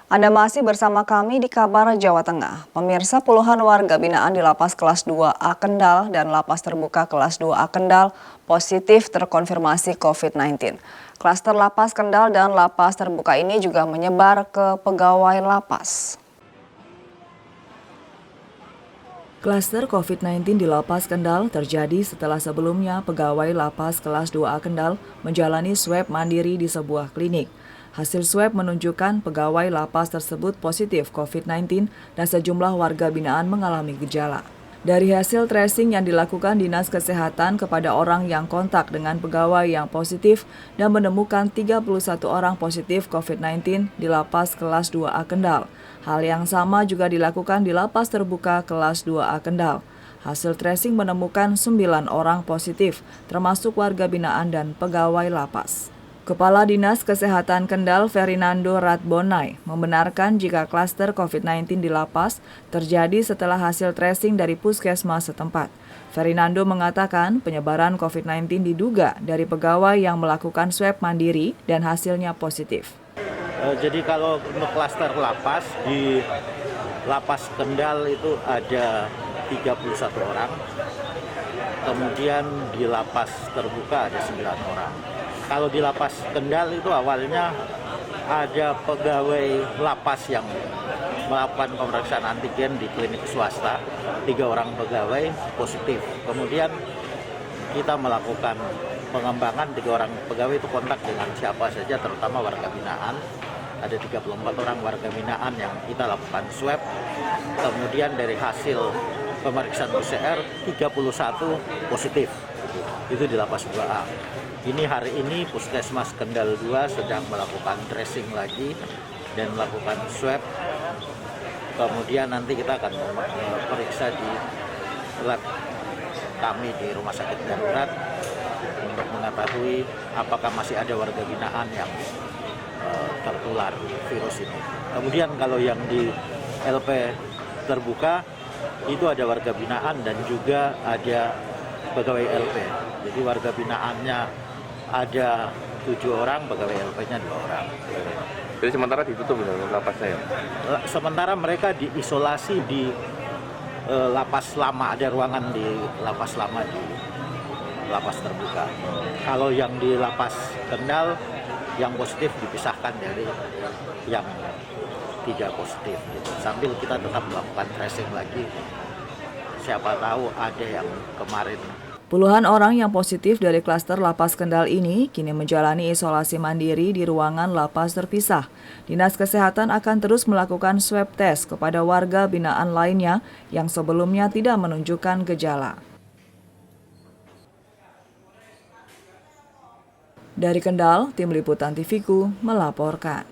Anda masih bersama kami di Kabar Jawa Tengah. Pemirsa, puluhan warga binaan di Lapas Kelas 2A Kendal dan Lapas Terbuka Kelas 2A Kendal positif terkonfirmasi COVID-19. Klaster Lapas Kendal dan Lapas Terbuka ini juga menyebar ke pegawai lapas. Klaster COVID-19 di Lapas Kendal terjadi setelah sebelumnya pegawai Lapas Kelas 2A Kendal menjalani swab mandiri di sebuah klinik. Hasil swab menunjukkan pegawai lapas tersebut positif COVID-19 dan sejumlah warga binaan mengalami gejala. Dari hasil tracing yang dilakukan Dinas Kesehatan kepada orang yang kontak dengan pegawai yang positif dan menemukan 31 orang positif COVID-19 di Lapas Kelas 2A Kendal. Hal yang sama juga dilakukan di Lapas Terbuka Kelas 2A Kendal. Hasil tracing menemukan 9 orang positif, termasuk warga binaan dan pegawai lapas. Kepala Dinas Kesehatan Kendal Ferinando Ratbonai membenarkan jika klaster COVID-19 di lapas terjadi setelah hasil tracing dari puskesmas setempat. Ferinando mengatakan penyebaran COVID-19 diduga dari pegawai yang melakukan swab mandiri dan hasilnya positif. Jadi kalau untuk klaster lapas, di Lapas Kendal itu ada 31 orang, kemudian di Lapas Terbuka ada 9 orang. Kalau di Lapas Kendal itu awalnya ada pegawai lapas yang melakukan pemeriksaan antigen di klinik swasta, 3 orang pegawai positif. Kemudian kita melakukan pengembangan 3 orang pegawai itu kontak dengan siapa saja, terutama warga binaan. Ada 34 orang warga binaan yang kita lakukan swab. Kemudian dari hasil pemeriksaan PCR 31 positif. Itu di Lapas 2A. Ini hari ini Puskesmas Kendal 2 sedang melakukan tracing lagi dan melakukan swab. Kemudian nanti kita akan periksa di lab kami di Rumah Sakit Darurat untuk mengetahui apakah masih ada warga binaan yang tertular virus ini. Kemudian kalau yang di LP Terbuka itu ada warga binaan dan juga ada pegawai LP. Jadi warga binaannya ada 7 orang, pegawai LP-nya 2 orang. Jadi sementara ditutup lapasnya ya? Sementara mereka diisolasi di lapas lama, ada ruangan di lapas lama di Lapas Terbuka. Kalau yang di Lapas Kendal, yang positif dipisahkan dari yang tidak positif. Gitu. Sambil kita tetap melakukan tracing lagi, siapa tahu ada yang kemarin. Puluhan orang yang positif dari klaster Lapas Kendal ini kini menjalani isolasi mandiri di ruangan lapas terpisah. Dinas Kesehatan akan terus melakukan swab test kepada warga binaan lainnya yang sebelumnya tidak menunjukkan gejala. Dari Kendal, Tim Liputan TVku melaporkan.